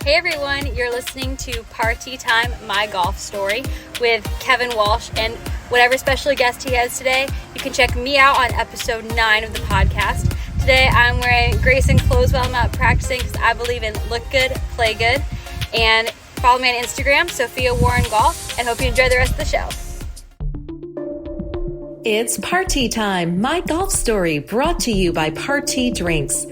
Hey everyone, you're listening to Party Time, My Golf Story with Kevin Walsh and whatever special guest he has today. You can check me out on episode 9 of the podcast. Today I'm wearing Grayson clothes while I'm out practicing because I believe in look good, play good. And follow me on Instagram, Sophia Warren Golf, and hope you enjoy the rest of the show. It's Party Time, My Golf Story, brought to you by Party Drinks.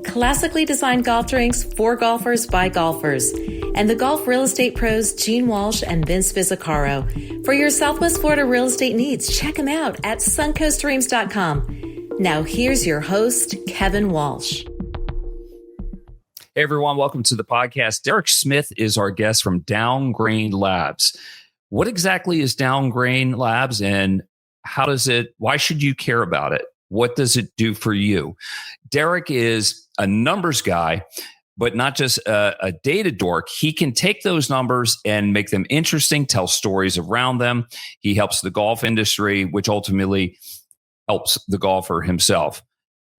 Classically designed golf drinks for golfers by golfers. And the golf real estate pros, Gene Walsh and Vince Visicaro. For your Southwest Florida real estate needs, check them out at suncoastdreams.com. Now here's your host, Kevin Walsh. Hey everyone, welcome to the podcast. Derek Smith is our guest from Downgrain Labs. What exactly is Downgrain Labs and why should you care about it? What does it do for you? Derek is a numbers guy, but not just a data dork. He can take those numbers and make them interesting, tell stories around them. He helps the golf industry, which ultimately helps the golfer himself.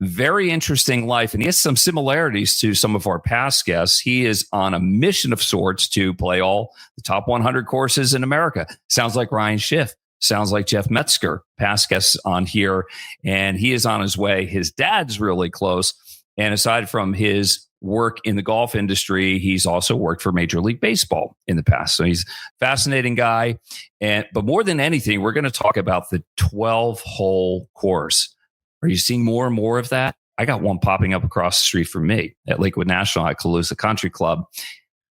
Very interesting life. And he has some similarities to some of our past guests. He is on a mission of sorts to play all the top 100 courses in America. Sounds like Ryan Schiff. Sounds like Jeff Metzger, past guests on here, and he is on his way. His dad's really close. And aside from his work in the golf industry, he's also worked for Major League Baseball in the past. So he's a fascinating guy. But more than anything, we're going to talk about the 12-hole course. Are you seeing more and more of that? I got one popping up across the street from me at Lakewood National at Calusa Country Club.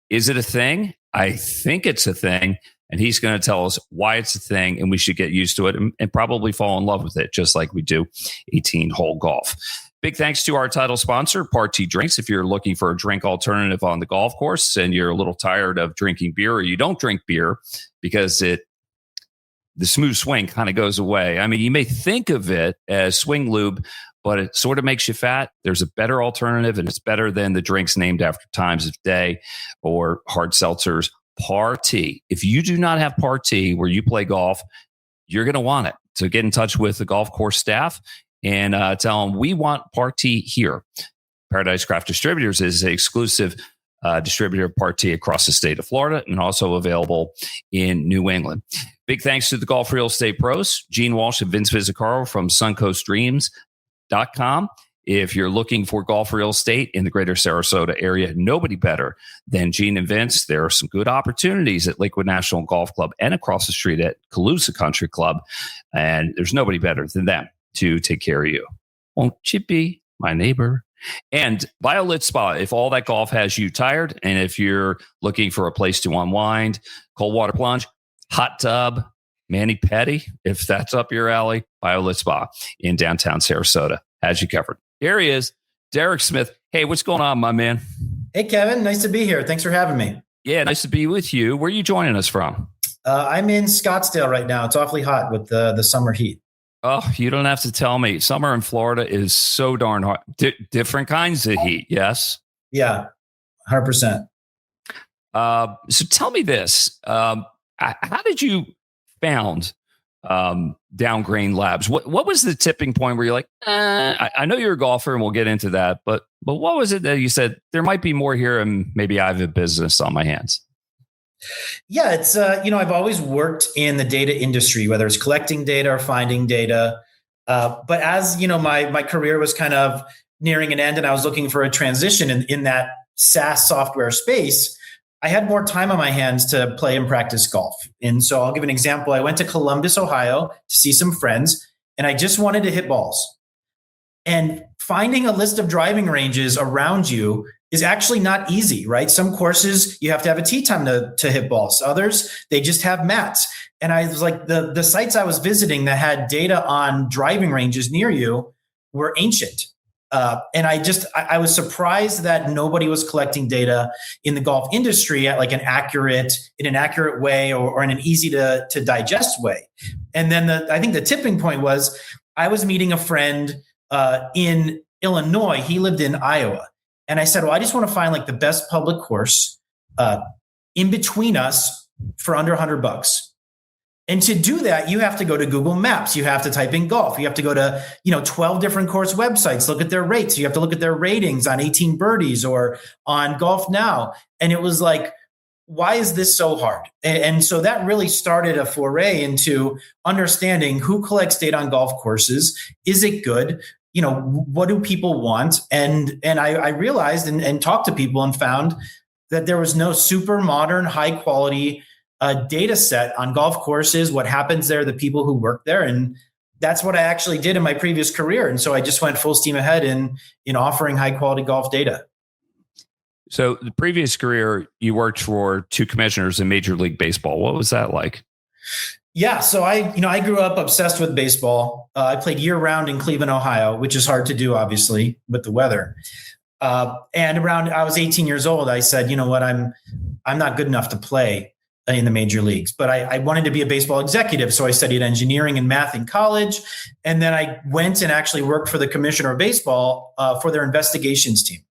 Is it a thing? I think it's a thing. And he's going to tell us why it's a thing and we should get used to it and probably fall in love with it, just like we do 18-hole golf. Big thanks to our title sponsor, Party Drinks. If you're looking for a drink alternative on the golf course and you're a little tired of drinking beer or you don't drink beer because the smooth swing kind of goes away. I mean, you may think of it as swing lube, but it sort of makes you fat. There's a better alternative, and it's better than the drinks named after times of day or hard seltzers. Party. If you do not have Party where you play golf, you're going to want it. So get in touch with the golf course staff and tell them we want Party here. Paradise Craft Distributors is an exclusive distributor of Party across the state of Florida and also available in New England. Big thanks to the golf real estate pros, Gene Walsh and Vince Visicaro from suncoastdreams.com. If you're looking for golf real estate in the greater Sarasota area, nobody better than Gene and Vince. There are some good opportunities at Lakewood National Golf Club and across the street at Calusa Country Club. And there's nobody better than them to take care of you. Won't you be my neighbor? And Violet Spa, if all that golf has you tired, and if you're looking for a place to unwind, cold water plunge, hot tub, mani-pedi, if that's up your alley, Violet Spa in downtown Sarasota has you covered. Here he is, Derek Smith. Hey, what's going on, my man? Hey, Kevin. Nice to be here. Thanks for having me. Yeah, nice to be with you. Where are you joining us from? I'm in Scottsdale right now. It's awfully hot with the summer heat. Oh, you don't have to tell me. Summer in Florida is so darn hot. Different kinds of heat, yes? Yeah, 100%. So tell me this. How did you found Downgrain Labs? What was the tipping point where you're like, I know you're a golfer and we'll get into that, but what was it that you said there might be more here and maybe I have a business on my hands? Yeah, it's, I've always worked in the data industry, whether it's collecting data or finding data. But as, my career was kind of nearing an end and I was looking for a transition in that SaaS software space, I had more time on my hands to play and practice golf. And so I'll give an example. I went to Columbus, Ohio to see some friends, and I just wanted to hit balls. And finding a list of driving ranges around you is actually not easy, right? Some courses, you have to have a tee time to hit balls. Others, they just have mats. And I was like, the sites I was visiting that had data on driving ranges near you were ancient. And I was surprised that nobody was collecting data in the golf industry at like in an accurate way or in an easy to digest way. And then I think the tipping point was I was meeting a friend in Illinois. He lived in Iowa. And I said, well, I just want to find like the best public course in between us for under $100. And to do that, you have to go to Google Maps. You have to type in golf. You have to go to, 12 different course websites, look at their rates. You have to look at their ratings on 18 Birdies or on Golf Now. And it was like, why is this so hard? And so that really started a foray into understanding who collects data on golf courses. Is it good? What do people want? And I realized and talked to people and found that there was no super modern, high quality data set on golf courses, what happens there, the people who work there. And that's what I actually did in my previous career. And so I just went full steam ahead in offering high quality golf data. So the previous career, you worked for two commissioners in Major League Baseball. What was that like? Yeah. So I grew up obsessed with baseball. I played year round in Cleveland, Ohio, which is hard to do, obviously, with the weather. And I was 18 years old, I said, you know what, I'm not good enough to play in the major leagues, but I wanted to be a baseball executive. So I studied engineering and math in college. And then I went and actually worked for the commissioner of baseball for their investigations team.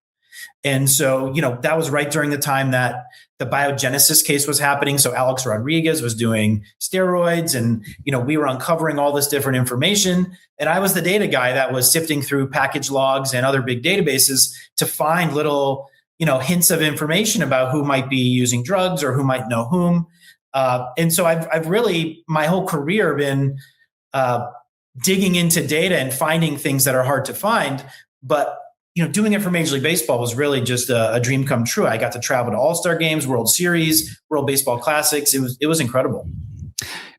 And so, that was right during the time that the biogenesis case was happening. So Alex Rodriguez was doing steroids and, we were uncovering all this different information. And I was the data guy that was sifting through package logs and other big databases to find little, hints of information about who might be using drugs or who might know whom. And so I've really, my whole career been digging into data and finding things that are hard to find. But doing it for Major League Baseball was really just a dream come true. I got to travel to All-Star games, World Series, World Baseball Classics. It was incredible.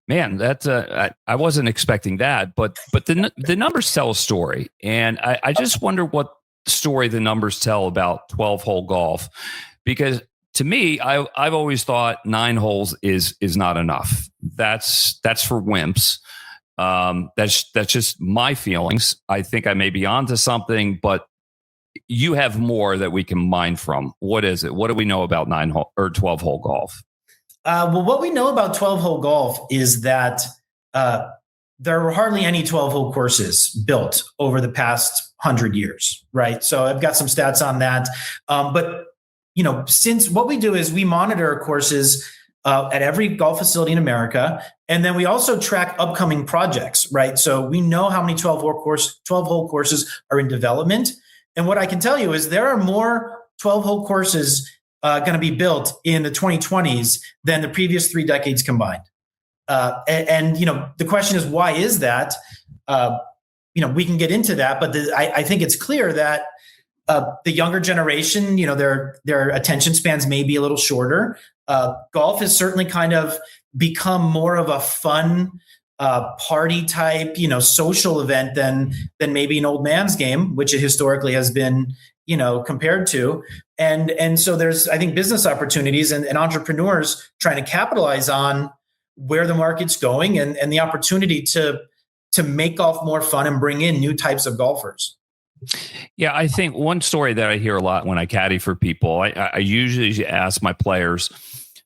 Man, I wasn't expecting that, but the numbers tell a story, and I just wonder what story the numbers tell about 12-hole golf, because to me, I've always thought 9 holes is not enough. That's for wimps. That's just my feelings. I think I may be onto something, but you have more that we can mine from. What is it? What do we know about 9-hole or 12-hole golf? Well, what we know about 12-hole golf is that there were hardly any 12-hole courses built over the past 100 years, right? So I've got some stats on that. But, since what we do is we monitor courses at every golf facility in America, and then we also track upcoming projects, right? So we know how many 12-hole courses are in development. And what I can tell you is there are more 12-hole courses going to be built in the 2020s than the previous 3 decades combined. And the question is, why is that? We can get into that, but I think it's clear that the younger generation, their attention spans may be a little shorter. Golf has certainly kind of become more of a fun party type, social event than maybe an old man's game, which it historically has been, compared to. And so there's, I think, business opportunities and entrepreneurs trying to capitalize on where the market's going and the opportunity to make golf more fun and bring in new types of golfers. Yeah, I think one story that I hear a lot when I caddy for people, I usually ask my players,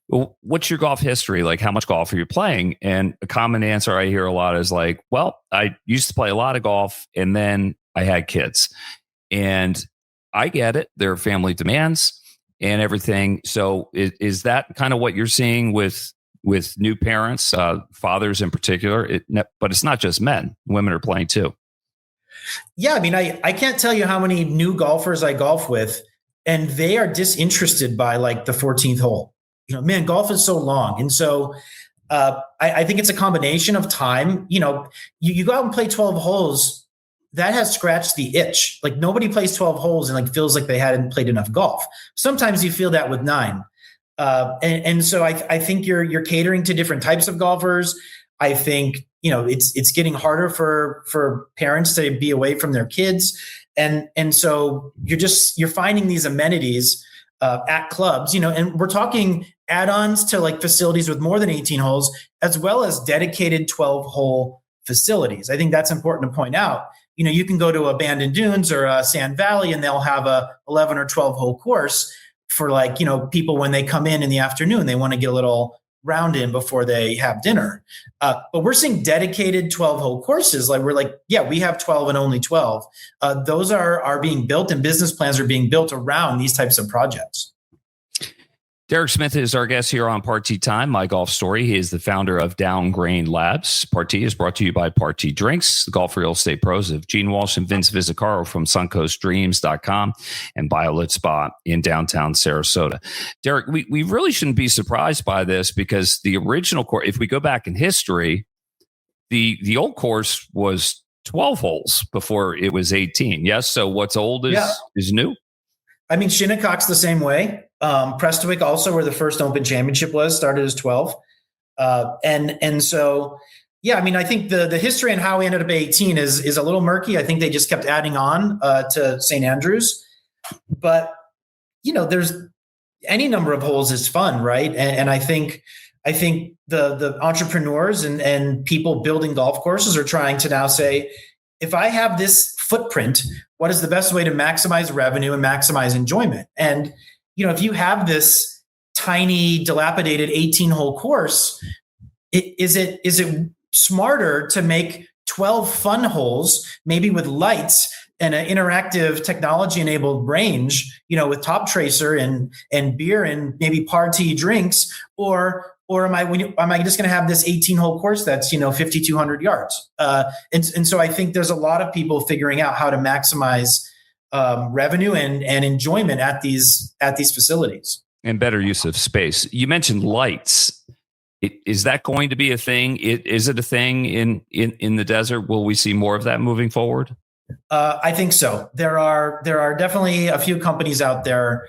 well, what's your golf history? Like, how much golf are you playing? And a common answer I hear a lot is like, well, I used to play a lot of golf and then I had kids. And I get it. There are family demands and everything. So is that kind of what you're seeing with new parents, fathers in particular? But it's not just men. Women are playing too. Yeah, I mean, I can't tell you how many new golfers I golf with, and they are disinterested by like the 14th hole. Man, golf is so long. And so I think it's a combination of time. You go out and play 12 holes, that has scratched the itch. Like nobody plays 12 holes and like feels like they hadn't played enough golf. Sometimes you feel that with 9. And so I think you're catering to different types of golfers. I think, it's getting harder for parents to be away from their kids. And so you're finding these amenities at clubs, and we're talking add-ons to like facilities with more than 18 holes, as well as dedicated 12-hole facilities. I think that's important to point out. You can go to Abandoned Dunes or Sand Valley and they'll have a 11 or 12-hole course for like, people when they come in the afternoon, they want to get a little round in before they have dinner. But we're seeing dedicated 12-hole courses. Like we're like, yeah, we have 12 and only 12. Those are being built and business plans are being built around these types of projects. Derek Smith is our guest here on Party Time, My Golf Story. He is the founder of Downgrain Labs. Party is brought to you by Party Drinks, the golf real estate pros of Gene Walsh and Vince Vizicaro from suncoastdreams.com and BioLit Spa in downtown Sarasota. Derek, we really shouldn't be surprised by this because the original course, if we go back in history, the old course was 12 holes before it was 18. Yes. So what's old is new. I mean, Shinnecock's the same way. Prestwick also, where the first Open Championship was, started as 12. And so, yeah, I mean, I think the history and how we ended up at 18 is a little murky. I think they just kept adding on to St. Andrews. But, there's any number of holes is fun, right? And I think the entrepreneurs and people building golf courses are trying to now say, if I have this footprint, what is the best way to maximize revenue and maximize enjoyment? And, if you have this tiny, dilapidated 18-hole course, is it smarter to make 12 fun holes, maybe with lights and an interactive technology-enabled range, with Top Tracer and beer and maybe party drinks, or am I just going to have this 18-hole course that's 5,200 yards? And so I think there's a lot of people figuring out how to maximize revenue and enjoyment at these facilities and better use of space. You mentioned lights. Is that going to be a thing? Is it a thing in the desert? Will we see more of that moving forward? I think so. There are definitely a few companies out there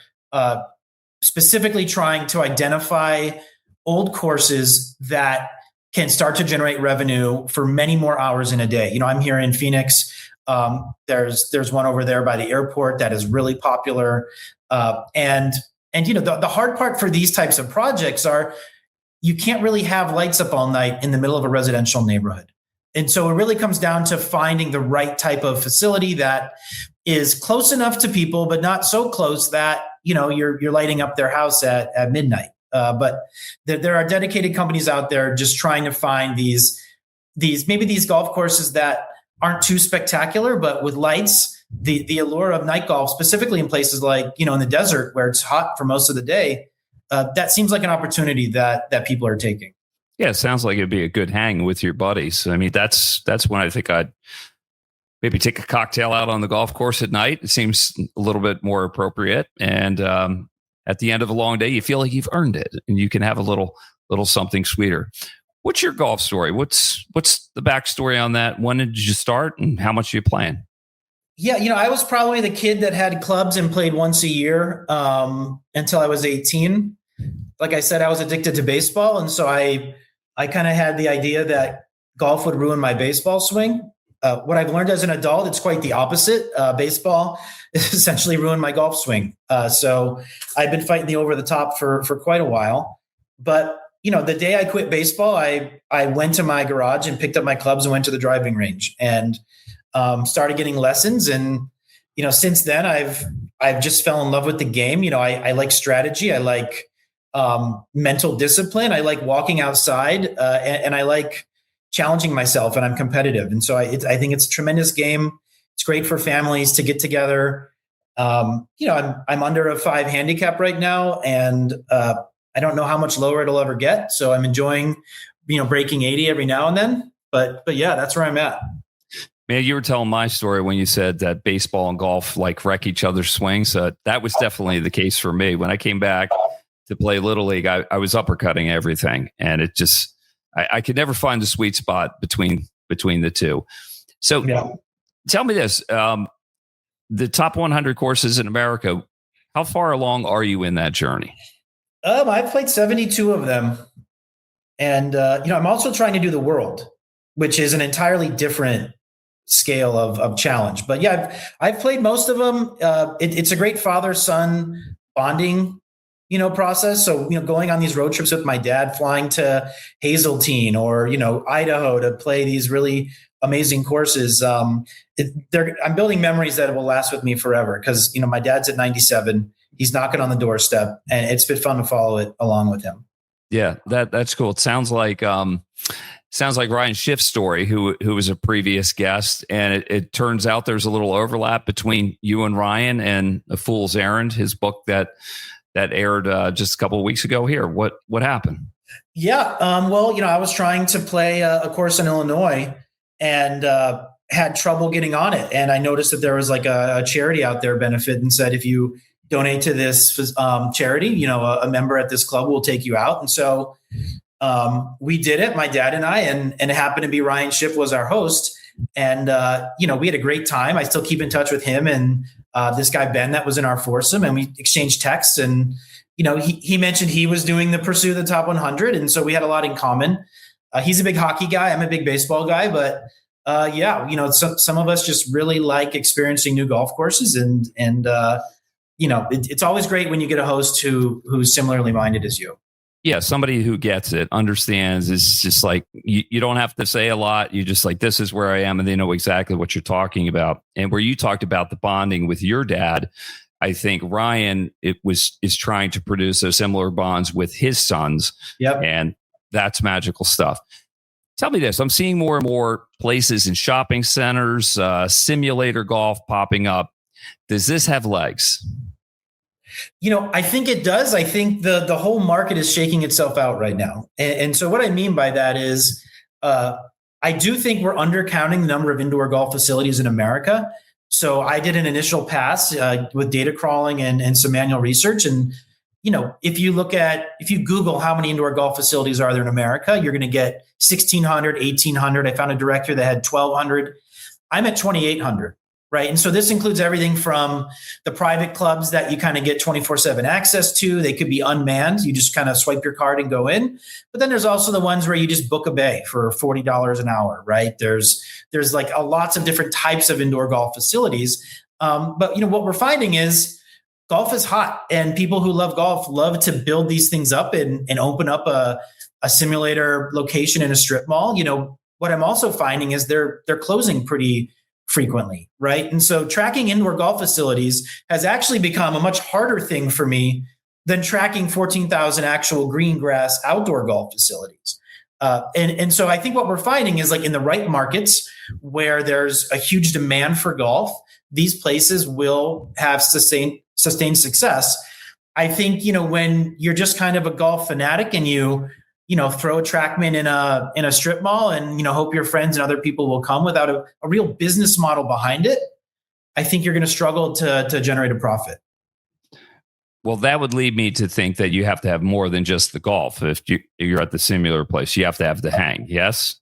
specifically trying to identify old courses that can start to generate revenue for many more hours in a day. I'm here in Phoenix. There's one over there by the airport that is really popular. And the hard part for these types of projects are you can't really have lights up all night in the middle of a residential neighborhood. And so it really comes down to finding the right type of facility that is close enough to people, but not so close that, you're lighting up their house at midnight. But there are dedicated companies out there just trying to find these golf courses that aren't too spectacular, but with lights, the allure of night golf, specifically in places like, in the desert where it's hot for most of the day, that seems like an opportunity that people are taking. Yeah, it sounds like it'd be a good hang with your buddies. I mean, that's when I think I'd maybe take a cocktail out on the golf course at night. It seems a little bit more appropriate. And at the end of a long day, you feel like you've earned it and you can have a little something sweeter. What's your golf story? What's the backstory on that? When did you start and how much are you playing? Yeah, I was probably the kid that had clubs and played once a year until I was 18. Like I said, I was addicted to baseball. And so I kind of had the idea that golf would ruin my baseball swing. What I've learned as an adult, it's quite the opposite. Baseball essentially ruined my golf swing. So I've been fighting the over the top for quite a while. But the day I quit baseball, I went to my garage and picked up my clubs and went to the driving range and started getting lessons. And, since then I've just fell in love with the game. I like strategy. I like mental discipline. I like walking outside and I like challenging myself, and I'm competitive. And so I think it's a tremendous game. It's great for families to get together. I'm under a 5 handicap right now, and I don't know how much lower it'll ever get. So I'm enjoying, breaking 80 every now and then. But yeah, that's where I'm at. Man, you were telling my story when you said that baseball and golf wreck each other's swings. That was definitely the case for me. When I came back to play Little League, I was uppercutting everything, and it just I could never find the sweet spot between the two. So Tell me this: the top 100 courses in America. How far along are you in that journey? I've played 72 of them, and I'm also trying to do the world, which is an entirely different scale of challenge. But yeah, I've played most of them. It's a great father-son bonding process. So, going on these road trips with my dad, flying to Hazeltine or, Idaho to play these really amazing courses. I'm building memories that will last with me forever because, my dad's at 97. He's knocking on the doorstep, and it's been fun to follow it along with him. Yeah, that's cool. It sounds like Ryan Schiff's story, who was a previous guest, and it turns out there's a little overlap between you and Ryan and A Fool's Errand, his book that that aired just a couple of weeks ago here. What happened? Yeah. Well, I was trying to play a course in Illinois and had trouble getting on it. And I noticed that there was like a charity out there benefit and said, if you donate to this charity, a member at this club will take you out. And so we did it, my dad and I, and it happened to be Ryan Shipp was our host. And, we had a great time. I still keep in touch with him and this guy, Ben, that was in our foursome, and we exchanged texts. And, he mentioned he was doing the Pursue the Top 100. And so we had a lot in common. He's a big hockey guy. I'm a big baseball guy. But some of us just really like experiencing new golf courses. And it's always great when you get a host who's similarly minded as you. Yeah, somebody who gets it, understands. It's just like you don't have to say a lot. You just like, this is where I am, and they know exactly what you're talking about. And where you talked about the bonding with your dad, I think Ryan is trying to produce those similar bonds with his sons. Yep. And that's magical stuff. Tell me this: I'm seeing more and more places in shopping centers, simulator golf popping up. Does this have legs? I think it does. I think the whole market is shaking itself out right now. And so what I mean by that is I do think we're undercounting the number of indoor golf facilities in America. So I did an initial pass with data crawling and some manual research. And, if you Google how many indoor golf facilities are there in America, you're going to get 1,600, 1,800. I found a director that had 1,200. I'm at 2,800. Right. And so this includes everything from the private clubs that you kind of get 24/7 access to. They could be unmanned. You just kind of swipe your card and go in. But then there's also the ones where you just book a bay for $40 an hour. Right. There's like lots of different types of indoor golf facilities. But what we're finding is golf is hot, and people who love golf love to build these things up and open up a simulator location in a strip mall. What I'm also finding is they're closing pretty frequently, right? And so tracking indoor golf facilities has actually become a much harder thing for me than tracking 14,000 actual green grass outdoor golf facilities. And so I think what we're finding is, like, in the right markets where there's a huge demand for golf, these places will have sustained success. I think, when you're just kind of a golf fanatic and you throw a TrackMan in a strip mall and, hope your friends and other people will come without a real business model behind it, I think you're going to struggle to generate a profit. Well, that would lead me to think that you have to have more than just the golf. If you're at the simulator place, you have to have the hang. Yes?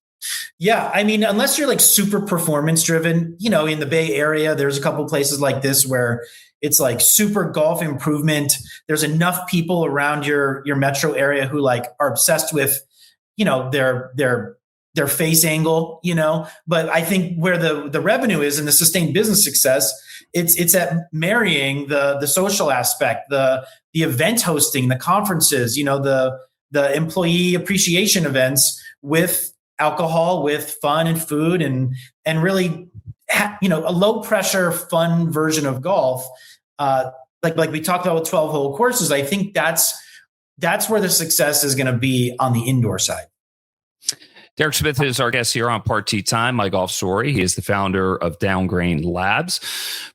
Yeah. I mean, unless you're like super performance driven, in the Bay Area, there's a couple of places like this where it's like super golf improvement. There's enough people around your metro area who like are obsessed with, their face angle, but I think where the revenue is and the sustained business success, it's at marrying the social aspect, the event hosting, the conferences, the employee appreciation events with alcohol, with fun and food, and really, a low pressure, fun version of golf. Like we talked about with 12-hole courses, I think that's where the success is going to be on the indoor side. Derek Smith is our guest here on Part T Time, My Golf Story. He is the founder of Downgrain Labs.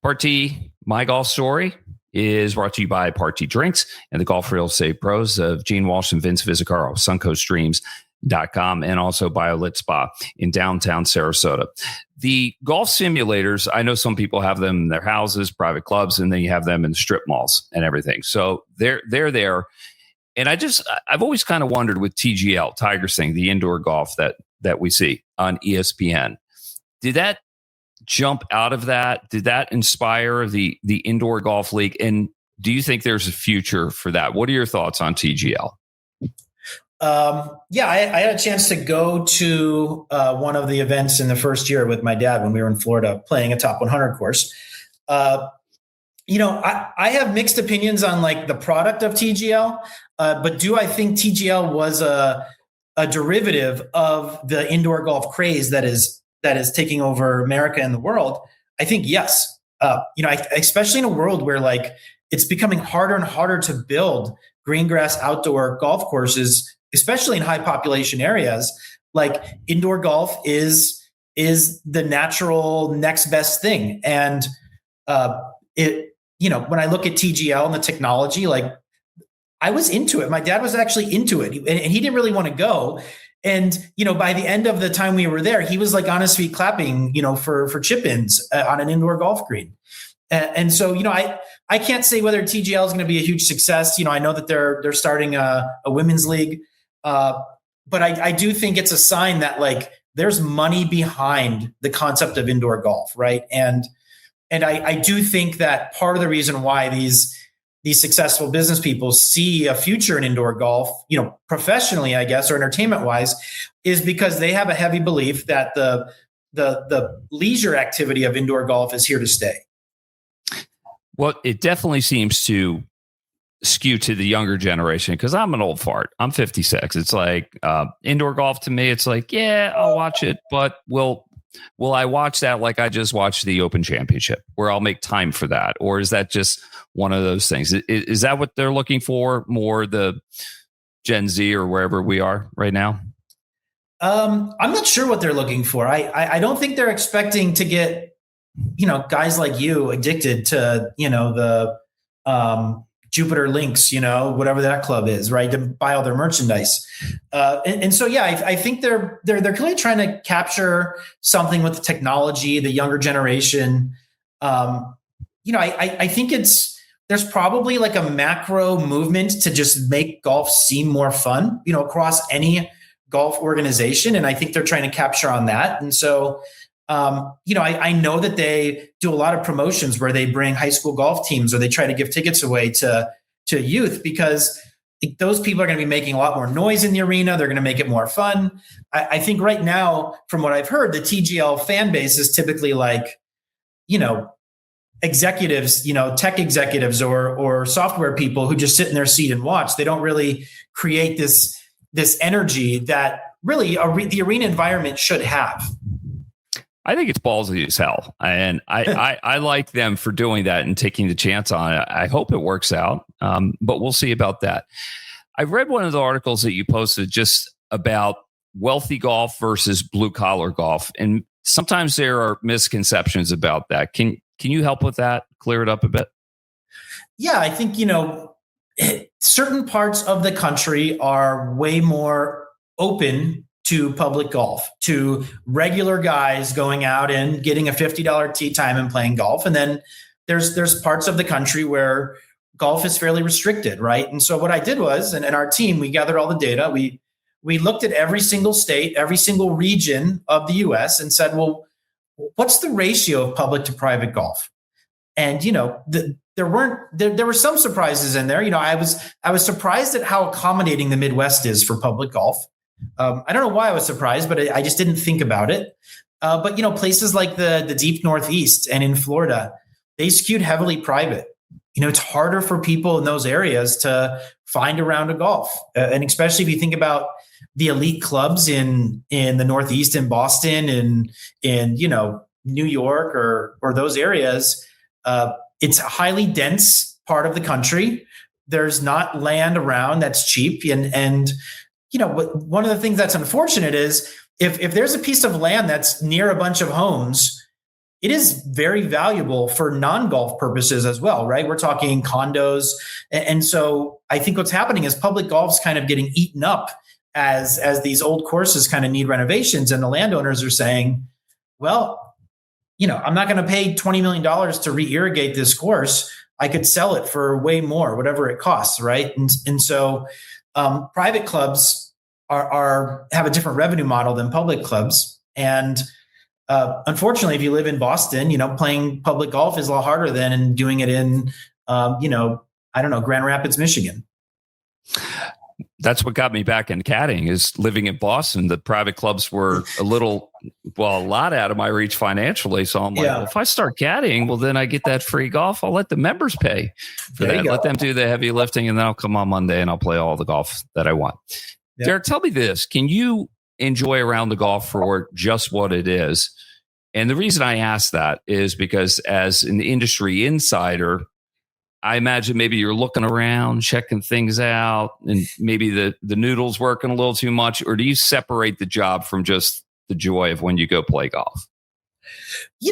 Part T, My Golf Story, is brought to you by Part T Drinks and the Golf Real Estate Pros of Gene Walsh and Vince Visicaro, suncoaststreams.com, and also BioLit Spa in downtown Sarasota. The golf simulators, I know some people have them in their houses, private clubs, and then you have them in strip malls and everything. So they're there. And I've always kind of wondered with TGL, Tigers thing, the indoor golf that we see on ESPN. Did that jump out of that? Did that inspire the indoor golf league? And do you think there's a future for that? What are your thoughts on TGL? I had a chance to go to one of the events in the first year with my dad when we were in Florida playing a top 100 course. I have mixed opinions on like the product of TGL, but do I think TGL was a derivative of the indoor golf craze that is taking over America and the world? I think yes. Especially in a world where like it's becoming harder and harder to build green grass outdoor golf courses, especially in high population areas. Like indoor golf is the natural next best thing. And when I look at TGL and the technology, like I was into it. My dad was actually into it, and he didn't really want to go. And, by the end of the time we were there, he was like on his feet clapping, for chip-ins on an indoor golf green. And so, I can't say whether TGL is going to be a huge success. I know that they're starting a women's league, but I do think it's a sign that like there's money behind the concept of indoor golf, right? And I do think that part of the reason why these successful business people see a future in indoor golf, professionally, I guess, or entertainment wise, is because they have a heavy belief that the leisure activity of indoor golf is here to stay. Well, it definitely seems to skew to the younger generation because I'm an old fart. I'm 56. It's like indoor golf to me. It's like, yeah, I'll watch it, but will I watch that like I just watched the Open Championship where I'll make time for that? Or is that just one of those things? Is that what they're looking for? More the Gen Z or wherever we are right now? I'm not sure what they're looking for. I don't think they're expecting to get, guys like you addicted to, the Jupiter Links, whatever that club is, right, to buy all their merchandise. And so, yeah, I think they're clearly trying to capture something with the technology, the younger generation. I think there's probably like a macro movement to just make golf seem more fun, across any golf organization. And I think they're trying to capture on that. And so, I know that they do a lot of promotions where they bring high school golf teams or they try to give tickets away to youth because those people are going to be making a lot more noise in the arena. They're going to make it more fun. I think right now, from what I've heard, the TGL fan base is typically like, executives, tech executives or software people who just sit in their seat and watch. They don't really create this energy that really the arena environment should have. I think it's ballsy as hell. And I like them for doing that and taking the chance on it. I hope it works out, but we'll see about that. I read one of the articles that you posted just about wealthy golf versus blue collar golf. And sometimes there are misconceptions about that. Can you help with that? Clear it up a bit? Yeah, I think, certain parts of the country are way more open to public golf, to regular guys going out and getting a $50 tee time and playing golf. And then there's parts of the country where golf is fairly restricted, right? And so what I did was, and our team, we gathered all the data. We looked at every single state, every single region of the US and said, well, what's the ratio of public to private golf? And, there were some surprises in there. I was surprised at how accommodating the Midwest is for public golf. I don't know why I was surprised, but I just didn't think about it. But places like the deep Northeast and in Florida, they skewed heavily private. It's harder for people in those areas to find a round of golf. And especially if you think about the elite clubs in the Northeast, in Boston and in New York or those areas, it's a highly dense part of the country. There's not land around that's cheap. And one of the things that's unfortunate is if there's a piece of land that's near a bunch of homes, it is very valuable for non-golf purposes as well, right? We're talking condos. And so I think what's happening is public golf's kind of getting eaten up as these old courses kind of need renovations. And the landowners are saying, well, I'm not going to pay $20 million to re-irrigate this course. I could sell it for way more, whatever it costs, right? And so private clubs have a different revenue model than public clubs. And unfortunately, if you live in Boston, playing public golf is a lot harder than doing it in, Grand Rapids, Michigan. That's what got me back in caddying is living in Boston. The private clubs were a lot out of my reach financially. So I'm like, well, if I start caddying, well, then I get that free golf. I'll let the members pay for that. Let them do the heavy lifting and then I'll come on Monday and I'll play all the golf that I want. Yeah. Derek, tell me this. Can you enjoy around the golf for just what it is? And the reason I ask that is because as an industry insider, I imagine maybe you're looking around, checking things out, and maybe the noodle's working a little too much, or do you separate the job from just the joy of when you go play golf?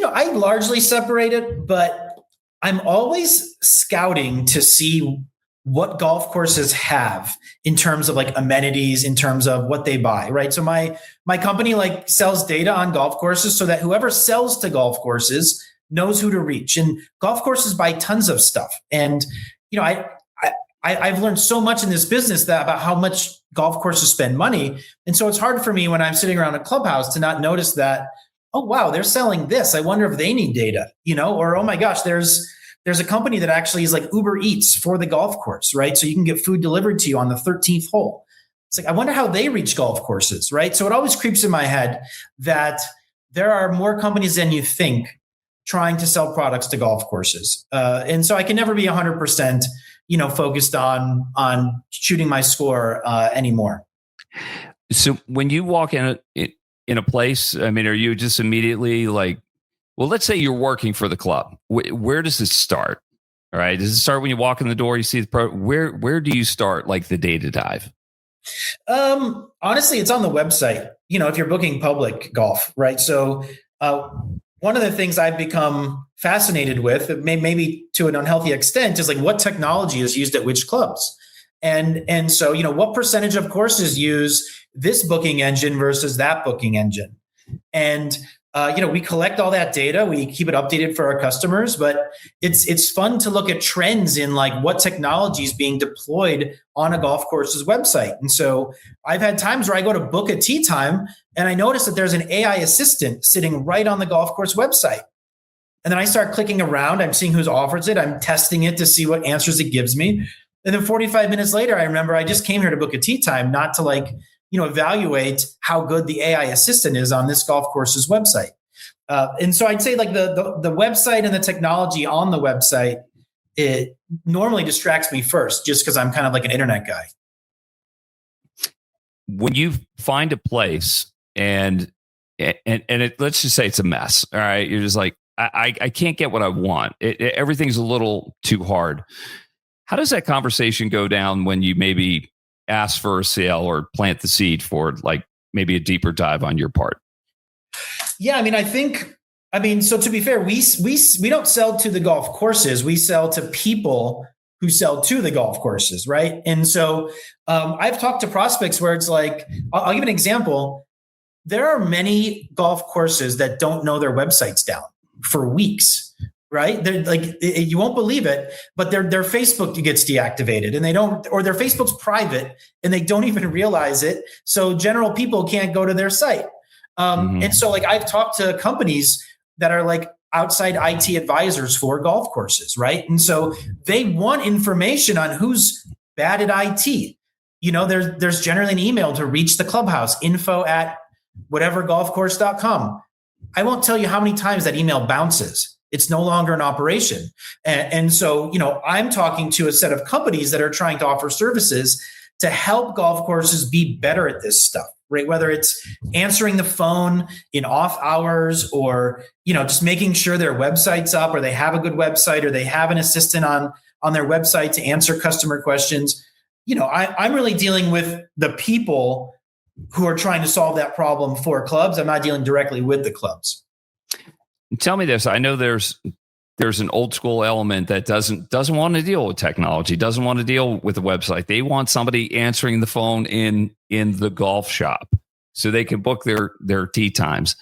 I largely separate it, but I'm always scouting to see what golf courses have in terms of like amenities, in terms of what they buy, right? So my company like sells data on golf courses so that whoever sells to golf courses knows who to reach. And golf courses buy tons of stuff. And, you know, I've learned so much in this business about how much golf courses spend money. And so it's hard for me when I'm sitting around a clubhouse to not notice that, oh, wow, they're selling this. I wonder if they need data, you know, or, oh my gosh, there's a company that actually is like Uber Eats for the golf course, right? So you can get food delivered to you on the 13th hole. It's like, I wonder how they reach golf courses, right? So it always creeps in my head that there are more companies than you think trying to sell products to golf courses. And so I can never be 100%, focused on shooting my score anymore. So when you walk in a place, I mean, are you just immediately like, well, let's say you're working for the club. Where does it start? All right. Does it start when you walk in the door, you see the pro? Where do you start like the data dive? Honestly, it's on the website, if you're booking public golf, right? So one of the things I've become fascinated with, maybe to an unhealthy extent, is like what technology is used at which clubs. And so, what percentage of courses use this booking engine versus that booking engine? And we collect all that data. We keep it updated for our customers, but it's fun to look at trends in like what technology is being deployed on a golf course's website. And so I've had times where I go to book a tee time and I notice that there's an AI assistant sitting right on the golf course website. And then I start clicking around. I'm seeing who's offers it. I'm testing it to see what answers it gives me. And then 45 minutes later, I remember I just came here to book a tee time, not to evaluate how good the AI assistant is on this golf course's website. And so I'd say like the website and the technology on the website, it normally distracts me first just because I'm kind of like an internet guy. When you find a place and let's just say it's a mess. All right. You're just like, I can't get what I want. Everything's a little too hard. How does that conversation go down when you maybe ask for a sale or plant the seed for like maybe a deeper dive on your part? Yeah, so to be fair, we don't sell to the golf courses. We sell to people who sell to the golf courses, right? And so I've talked to prospects where it's like, I'll give an example. There are many golf courses that don't know their websites down for weeks, right? They're like, you won't believe it, but their Facebook gets deactivated and or their Facebook's private and they don't even realize it. So general people can't go to their site. And so like I've talked to companies that are like outside IT advisors for golf courses, right? And so they want information on who's bad at IT. There's generally an email to reach the clubhouse, info@whatevergolfcourse.com. I won't tell you how many times that email bounces. It's no longer an operation. And so, I'm talking to a set of companies that are trying to offer services to help golf courses be better at this stuff, right? Whether it's answering the phone in off hours or, just making sure their website's up or they have a good website or they have an assistant on their website to answer customer questions. I'm really dealing with the people who are trying to solve that problem for clubs. I'm not dealing directly with the clubs. Tell me this. I know there's an old school element that doesn't want to deal with technology, doesn't want to deal with the website. They want somebody answering the phone in the golf shop so they can book their tee times.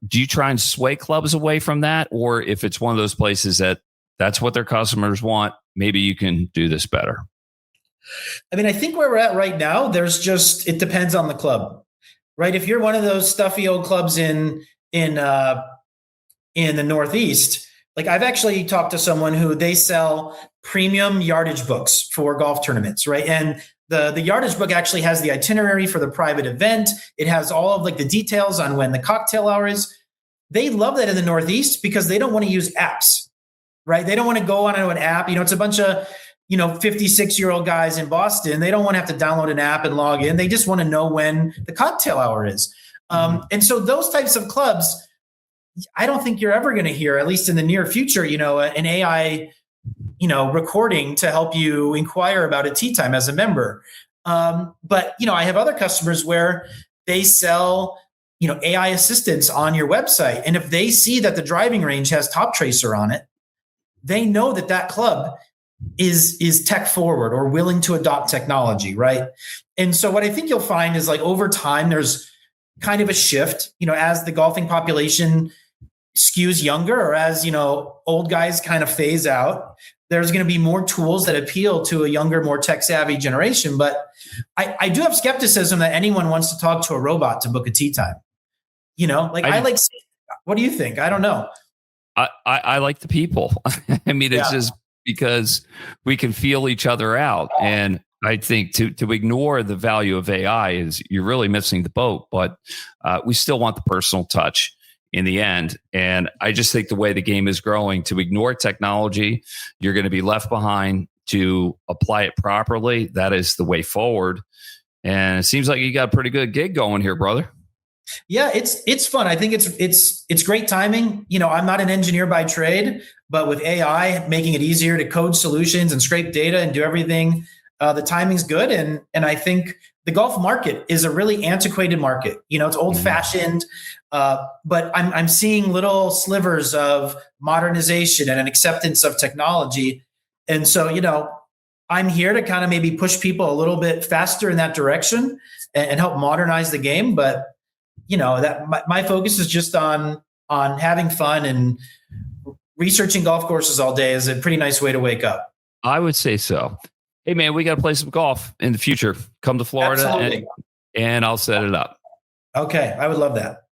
Do you try and sway clubs away from that? Or if it's one of those places that's what their customers want, maybe you can do this better? I think where we're at right now, it depends on the club, right? If you're one of those stuffy old clubs in the Northeast, like I've actually talked to someone who they sell premium yardage books for golf tournaments, right? And the yardage book actually has the itinerary for the private event. It has all of like the details on when the cocktail hour is. They love that in the Northeast because they don't want to use apps, right? They don't want to go onto an app. It's a bunch of 56-year-old guys in Boston. They don't want to have to download an app and log in. They just want to know when the cocktail hour is. And so those types of clubs, I don't think you're ever going to hear, at least in the near future, an AI, recording to help you inquire about a tee time as a member. But I have other customers where they sell, AI assistants on your website. And if they see that the driving range has Top Tracer on it, they know that club is tech forward or willing to adopt technology, right? And so what I think you'll find is like over time, there's kind of a shift, as the golfing population skews younger, or as, old guys kind of phase out, there's going to be more tools that appeal to a younger, more tech savvy generation. But I do have skepticism that anyone wants to talk to a robot to book a tee time. What do you think? I don't know. I like the people. I mean, it's just because we can feel each other out. And I think to ignore the value of AI is you're really missing the boat, but we still want the personal touch in the end. And I just think the way the game is growing, to ignore technology, you're going to be left behind. To apply it properly, that is the way forward. And it seems like you got a pretty good gig going here, brother. Yeah, it's fun. I think it's great timing. I'm not an engineer by trade, but with AI making it easier to code solutions and scrape data and do everything, the timing's good. And I think the golf market is a really antiquated market. It's old fashioned, but I'm seeing little slivers of modernization and an acceptance of technology. And so, I'm here to kind of maybe push people a little bit faster in that direction and help modernize the game. But that my focus is just on having fun, and researching golf courses all day is a pretty nice way to wake up. I would say so. Hey man, we got to play some golf in the future. Come to Florida and I'll set it up. Okay. I would love that.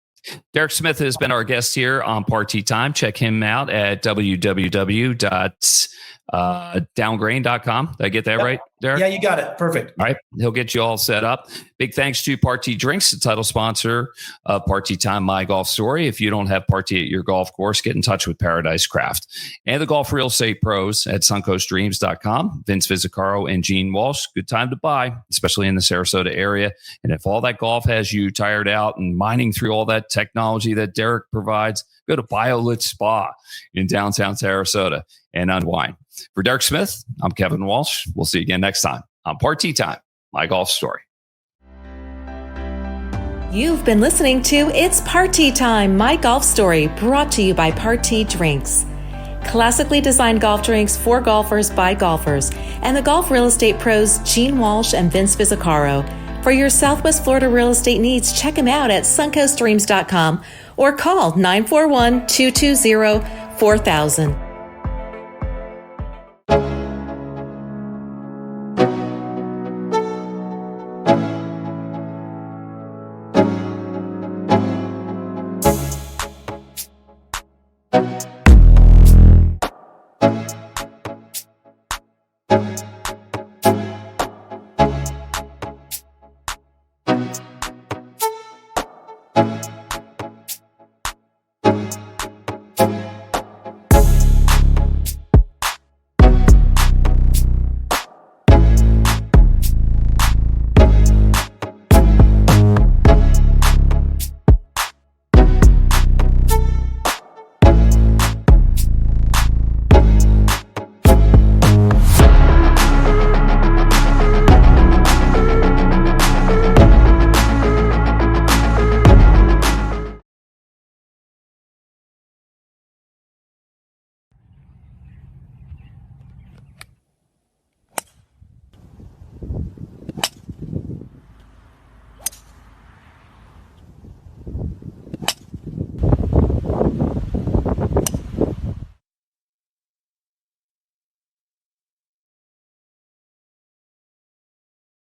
Derek Smith has been our guest here on Party Time. Check him out at www.downgrain.com. Did I get that right, Derek? Yeah, you got it. Perfect. All right. He'll get you all set up. Big thanks to Party Drinks, the title sponsor of Party Time, My Golf Story. If you don't have Party at your golf course, get in touch with Paradise Craft. And the Golf Real Estate Pros at suncoastdreams.com. Vince Vizzacaro and Gene Walsh. Good time to buy, especially in the Sarasota area. And if all that golf has you tired out and mining through all that technology that Derek provides, go to BioLit Spa in downtown Sarasota and unwind. For Derek Smith, I'm Kevin Walsh. We'll see you again next time on Party Time, My Golf Story. You've been listening to It's Party Time, My Golf Story, brought to you by Party Drinks. Classically designed golf drinks for golfers by golfers, and the golf real estate pros Gene Walsh and Vince Vizzacaro. For your Southwest Florida real estate needs, check them out at suncoastdreams.com or call 941-220-4000.